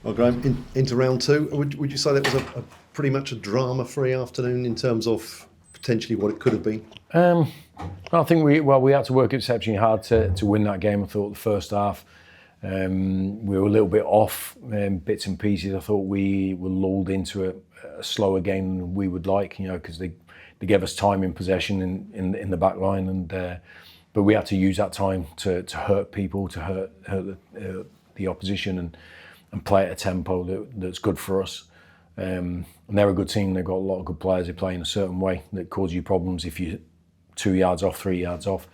Well, Graham, into round two, would you say that was a pretty much a drama-free afternoon in terms of potentially what it could have been? I think we had to work exceptionally hard to win that game. I thought the first half we were a little bit off bits and pieces. I thought we were lulled into a slower game than we would like, because they gave us time in possession in the back line, and but we had to use that time to hurt people, to hurt the opposition, and play at a tempo that's good for us. And they're a good team. They've got a lot of good players. They play in a certain way that cause you problems if you're 2 yards off, 3 yards off.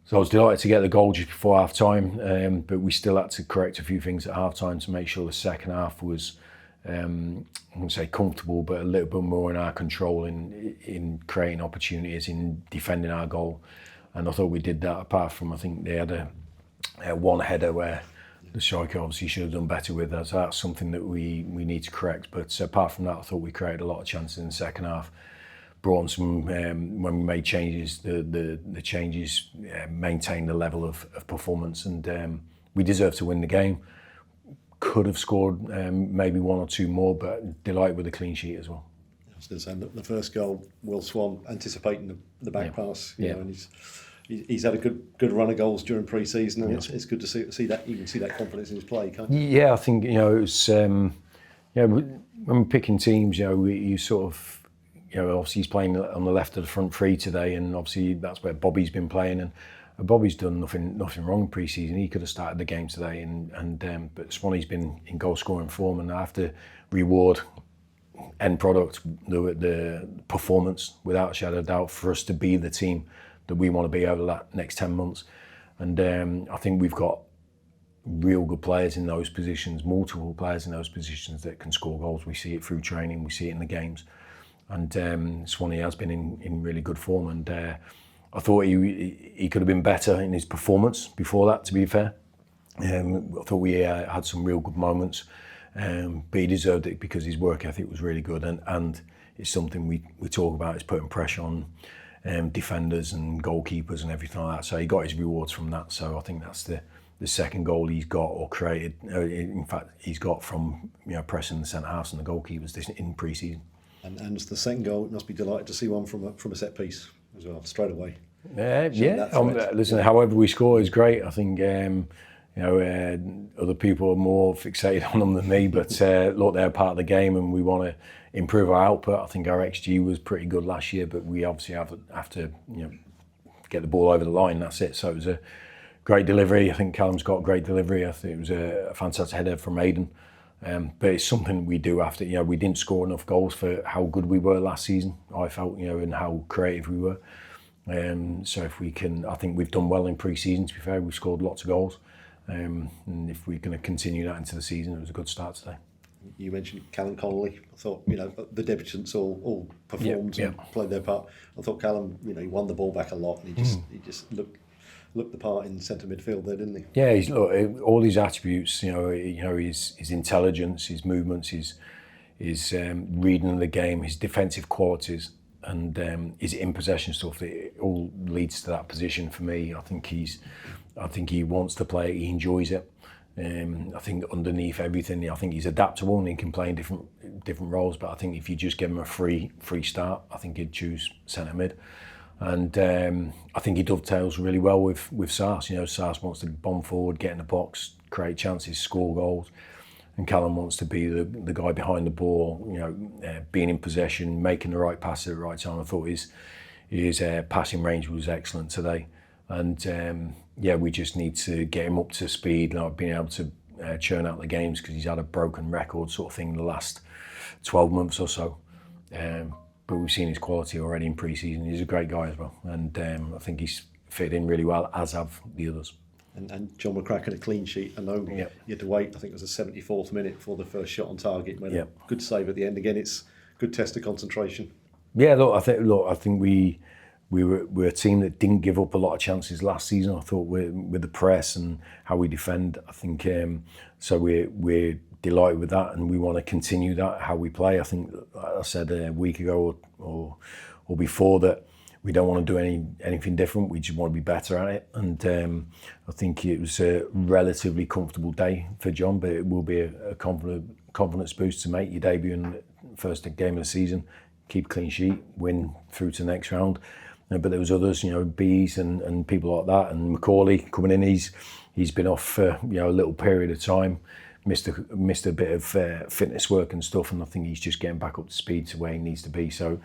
So I was delighted to get the goal just before half time, but we still had to correct a few things at half time to make sure the second half was, I wouldn't say comfortable, but a little bit more in our control in creating opportunities, in defending our goal. And I thought we did that, apart from, I think they had one header where the striker obviously should have done better with that. So that's something that we need to correct. But apart from that, I thought we created a lot of chances in the second half. Brought on some, when we made changes, the changes maintained the level of performance, and we deserved to win the game. Could have scored maybe one or two more, but delighted with the clean sheet as well. I was going to say, the first goal, Will Swan anticipating the back pass, you know, and he's had a good run of goals during pre-season, and it's good to see that. You can see that confidence in his play, can't you? Yeah, I think it was. When we're picking teams, you sort of. Obviously he's playing on the left of the front three today, and obviously that's where Bobby's been playing, and Bobby's done nothing wrong in pre-season. He could have started the game today, but Swanee's been in goal scoring form, and I have to reward end product, the performance, without a shadow of doubt, for us to be the team that we want to be over that next 10 months. And I think we've got real good players in those positions, multiple players in those positions that can score goals. We see it through training, we see it in the games. And Swanee has been in really good form, and I thought he could have been better in his performance before that, to be fair. I thought we had some real good moments, but he deserved it because his work ethic was really good, and it's something we talk about, is putting pressure on defenders and goalkeepers and everything like that. So he got his rewards from that. So I think that's the second goal he's got, or created. In fact, he's got from pressing the centre halves and the goalkeepers in pre-season. And the second goal, it must be delighted to see one from a set piece as well, straight away. Listen, however we score is great. I think other people are more fixated on them than me, but look, they're part of the game, and we want to improve our output. I think our XG was pretty good last year, but we obviously have to get the ball over the line. That's it. So it was a great delivery. I think Callum's got a great delivery. I think it was a fantastic header from Aiden. But it's something we do after, we didn't score enough goals for how good we were last season, I felt, and how creative we were. So if we can, I think we've done well in pre-season, to be fair. We've scored lots of goals. And if we're going to continue that into the season, it was a good start today. You mentioned Callum Connolly. I thought, the debutants all performed and played their part. I thought Callum, he won the ball back a lot, and he just looked the part in centre midfield there, didn't he? Yeah, all his attributes, his intelligence, his movements, his reading of the game, his defensive qualities, and his in possession stuff. It all leads to that position for me. I think he wants to play. He enjoys it. I think underneath everything, I think he's adaptable and he can play in different roles. But I think if you just give him a free start, I think he'd choose centre mid. And I think he dovetails really well with Sarce. Sarce wants to bomb forward, get in the box, create chances, score goals. And Callum wants to be the guy behind the ball, being in possession, making the right pass at the right time. I thought his passing range was excellent today. And we just need to get him up to speed, being able to churn out the games, because he's had a broken record sort of thing the last 12 months or so. But we've seen his quality already in pre-season. He's a great guy as well, and I think he's fit in really well, as have the others. And John McCracken, a clean sheet. I know you had to wait, I think it was the 74th minute before the first shot on target. Made a good save at the end. Again, it's a good test of concentration. Yeah, I think we were a team that didn't give up a lot of chances last season. I thought with the press and how we defend, I think so we're delighted with that, and we want to continue that, how we play. I think, like I said a week ago or before, that we don't want to do anything different. We just want to be better at it. And I think it was a relatively comfortable day for John, but it will be a confidence boost to make your debut in the first game of the season, keep a clean sheet, win through to the next round. But there was others, Bees and people like that, and Macaulay coming in. He's been off for a little period of time, missed a bit of fitness work and stuff, and I think he's just getting back up to speed to where he needs to be. So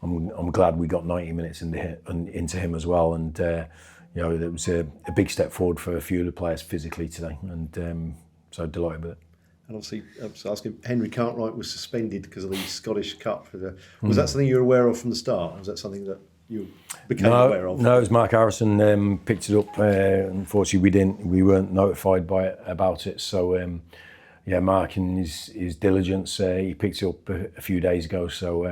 I'm glad we got 90 minutes into him as well, and it was a big step forward for a few of the players physically today, and so delighted with it. And obviously, I was asking, Henry Cartwright was suspended because of the Scottish Cup. Was that something you were aware of from the start? Was that something that you became aware of? No, it was Mark Harrison picked it up. Unfortunately, we weren't notified about it. So, Mark in his diligence, he picked it up a few days ago. So,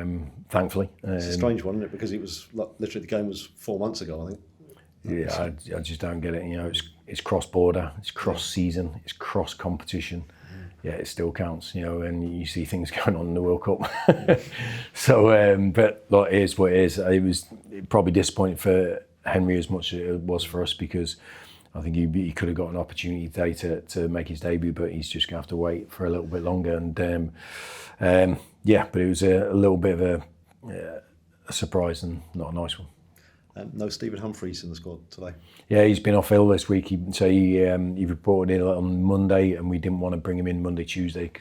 thankfully, it's a strange one, isn't it? Because it was literally the game was 4 months ago, I think. Yeah, I just don't get it. It's cross-border, it's cross-season, it's cross-competition. Yeah, it still counts, and you see things going on in the World Cup. So, but look, it is what it is. It was probably disappointing for Henry as much as it was for us, because I think he could have got an opportunity today to make his debut, but he's just going to have to wait for a little bit longer. And but it was a little bit of a surprise and not a nice one. No Stephen Humphrys in the squad today. Yeah, he's been off ill this week. He reported in on Monday, and we didn't want to bring him in Monday, Tuesday,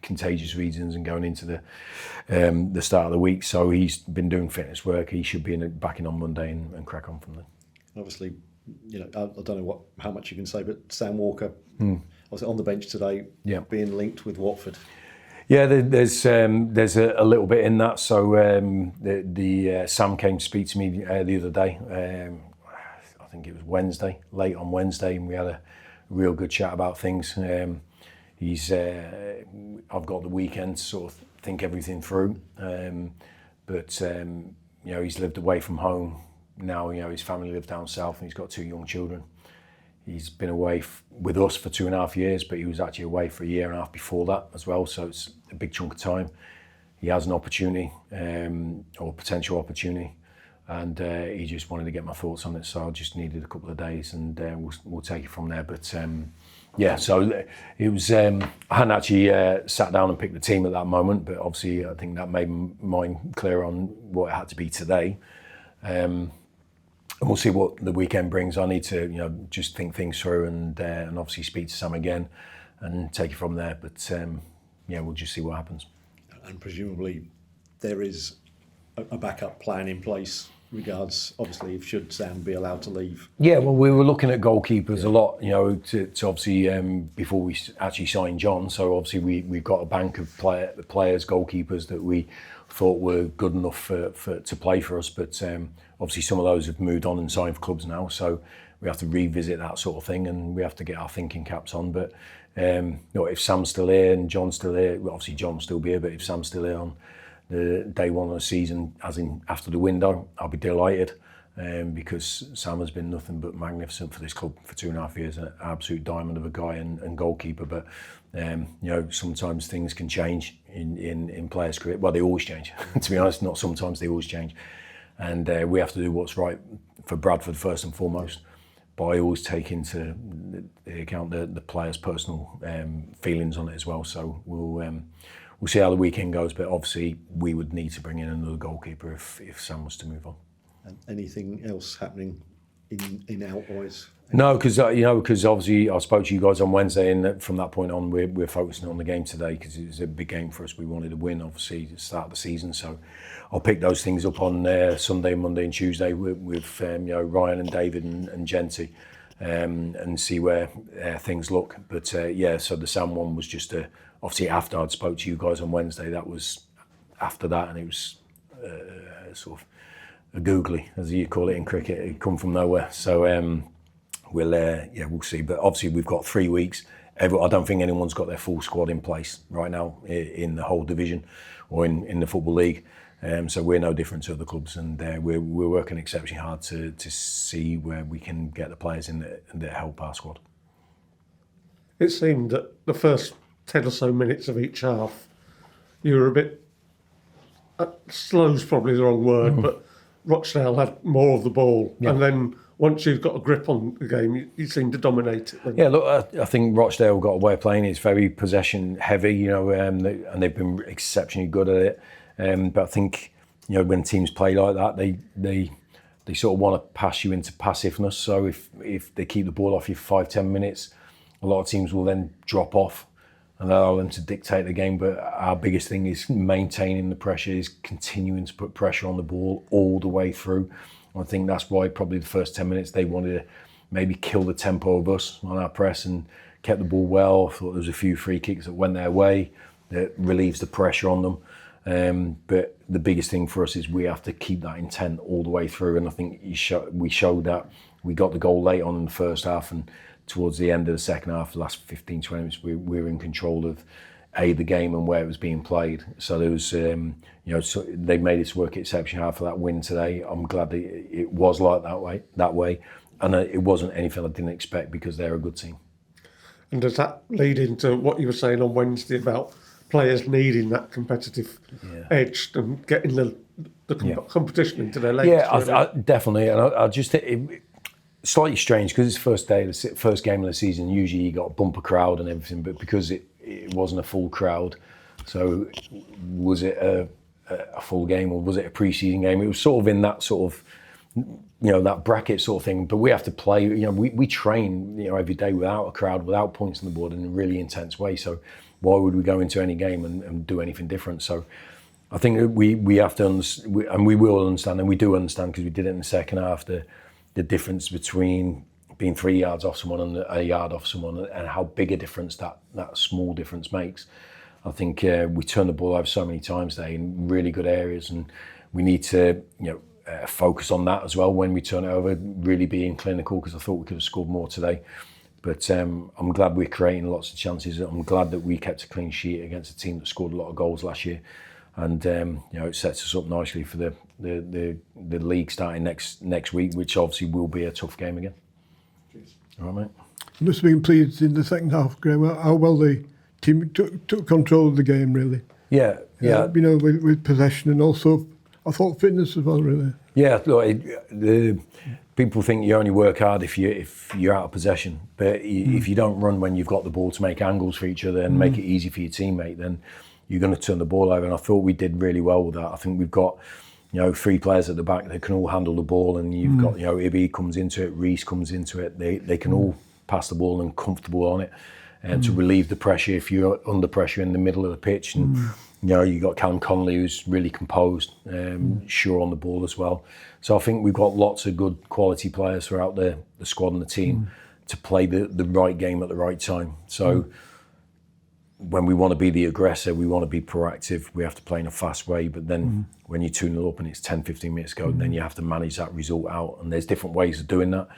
contagious reasons, and going into the start of the week. So he's been doing fitness work. He should be back in on Monday and crack on from there. Obviously, I don't know how much you can say, but Sam Walker was on the bench today, being linked with Watford. Yeah, there's a little bit in that. So Sam came to speak to me the other day. I think it was late on Wednesday, and we had a real good chat about things. I've got the weekend to sort of think everything through, but he's lived away from home now. His family live down south, and he's got 2 young children. He's been away with us for 2.5 years, but he was actually away for 1.5 years before that as well. So it's a big chunk of time. He has an opportunity, or potential opportunity, and he just wanted to get my thoughts on it. So I just needed a couple of days, and we'll take it from there. But so it was. I hadn't actually sat down and picked the team at that moment, but obviously I think that made my mind clear on what it had to be today. And we'll see what the weekend brings. I need to, just think things through and obviously speak to Sam again and take it from there. But we'll just see what happens. And presumably there is a backup plan in place regards, obviously, if should Sam be allowed to leave. Yeah, well, we were looking at goalkeepers a lot, to obviously before we actually signed John. So obviously we've got a bank of players, goalkeepers that we thought were good enough to play for us, but obviously some of those have moved on and signed for clubs now, so we have to revisit that sort of thing, and we have to get our thinking caps on. But if Sam's still here and John's still here, well, obviously John will still be here, but if Sam's still here on the day one of the season, as in after the window, I'll be delighted, because Sam has been nothing but magnificent for this club for 2.5 years, an absolute diamond of a guy and goalkeeper. But sometimes things can change in players' career. Well, they always change. To be honest, not sometimes, they always change. And we have to do what's right for Bradford first and foremost. But I always take into the account the players' personal feelings on it as well. So we'll see how the weekend goes. But obviously, we would need to bring in another goalkeeper if Sam was to move on. And anything else happening in out-wise? No, because obviously I spoke to you guys on Wednesday, and from that point on, we're focusing on the game today because it was a big game for us. We wanted to win, obviously, to start the season. So I'll pick those things up on Sunday, Monday, and Tuesday with Ryan and David and Genty, and see where things look. But so the Sam one was just obviously after I'd spoke to you guys on Wednesday. That was after that, and it was sort of a googly, as you call it in cricket. It come from nowhere. So we'll see. But obviously we've got 3 weeks. I don't think anyone's got their full squad in place right now in the whole division or in the Football League. So we're no different to other clubs, and we're working exceptionally hard to see where we can get the players in that help our squad. It seemed that the first 10 or so minutes of each half, you were a bit slow's probably the wrong word, but Rochdale had more of the ball, Yeah. and then once you've got a grip on the game, you seem to dominate it. Then. Yeah, look, I think Rochdale got a way of playing. It's very possession heavy, and they've been exceptionally good at it. But I think, when teams play like that, they sort of want to pass you into passiveness. So if they keep the ball off you for 5-10 minutes, a lot of teams will then drop off and allow them to dictate the game. But our biggest thing is maintaining the pressure, is continuing to put pressure on the ball all the way through. I think that's why probably the first 10 minutes they wanted to maybe kill the tempo of us on our press and kept the ball well. I thought there was a few free kicks that went their way that relieves the pressure on them. But the biggest thing for us is we have to keep that intent all the way through. And I think we showed that. We got the goal late on in the first half, and towards the end of the second half, the last 15-20 minutes, we were in control of the game and where it was being played. So there was, so they made it work exceptionally hard for that win today. I'm glad that it was like that way, and it wasn't anything I didn't expect, because they're a good team. And does that lead into what you were saying on Wednesday about players needing that competitive edge and getting the competition into their legs? Yeah, I definitely. And I just think it's slightly strange, because it's first game of the season. Usually you got a bumper crowd and everything, but because it wasn't a full crowd, so was it a full game or was it a pre-season game? It was sort of in that sort of, that bracket sort of thing. But we have to play, we train, every day without a crowd, without points on the board, in a really intense way. So why would we go into any game and do anything different? So I think we have to, and we will understand, and we do understand, because we did it in the second half, the difference between being 3 yards off someone and a yard off someone, and how big a difference that small difference makes. I think we turn the ball over so many times today in really good areas, and we need to focus on that as well when we turn it over, really being clinical, because I thought we could have scored more today. But I'm glad we're creating lots of chances. I'm glad that we kept a clean sheet against a team that scored a lot of goals last year, and it sets us up nicely for the league starting next week, which obviously will be a tough game again. Cheers. All right, mate. You must have been pleased in the second half, Graham, how well the team took control of the game, really. Yeah. With possession, and also I thought fitness as well, really. Yeah, look, people think you only work hard if you're out of possession, but if you don't run when you've got the ball to make angles for each other and make it easy for your teammate, then you're going to turn the ball over. And I thought we did really well with that. I think we've got 3 players at the back that can all handle the ball, and you've got Ibi comes into it, Reese comes into it. They can all pass the ball and comfortable on it, and to relieve the pressure if you're under pressure in the middle of the pitch. And you got Callum Connolly, who's really composed, sure on the ball as well. So I think we've got lots of good quality players throughout the squad and the team to play the right game at the right time. So when we want to be the aggressor, we want to be proactive, we have to play in a fast way. But then when you're 2-0 up and it's 10-15 minutes to go, then you have to manage that result out. And there's different ways of doing that.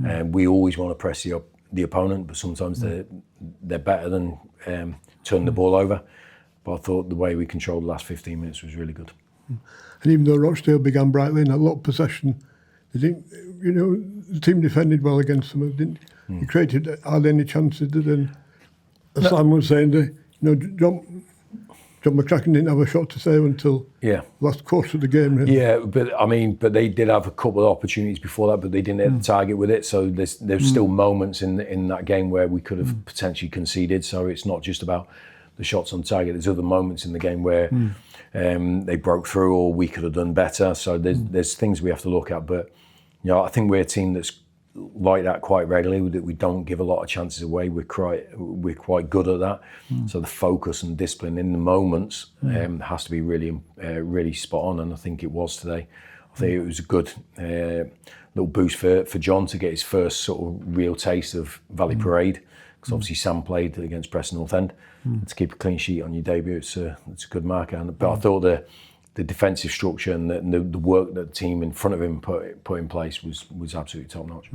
And we always want to press the opponent, but sometimes they're better than turning the ball over. But I thought the way we controlled the last 15 minutes was really good. And even though Rochdale began brightly and had a lot of possession, they didn't, the team defended well against them. Didn't created hardly any chances. Then, as Sam was saying, John McCracken didn't have a shot to save until last quarter of the game. Really. Yeah, but they did have a couple of opportunities before that, but they didn't hit the target with it. So there's still moments in that game where we could have potentially conceded. So it's not just about the shots on target. There's other moments in the game where they broke through, or we could have done better. So there's things we have to look at. But I think we're a team that's like that quite regularly. That we don't give a lot of chances away. We're quite good at that. So the focus and discipline in the moments has to be really spot on. And I think it was today. I think it was a good little boost for John to get his first sort of real taste of Valley Parade. Because obviously Sam played against Preston North End. To keep a clean sheet on your debut, it's a good marker. But I thought the defensive structure and the work that the team in front of him put in place was absolutely top notch.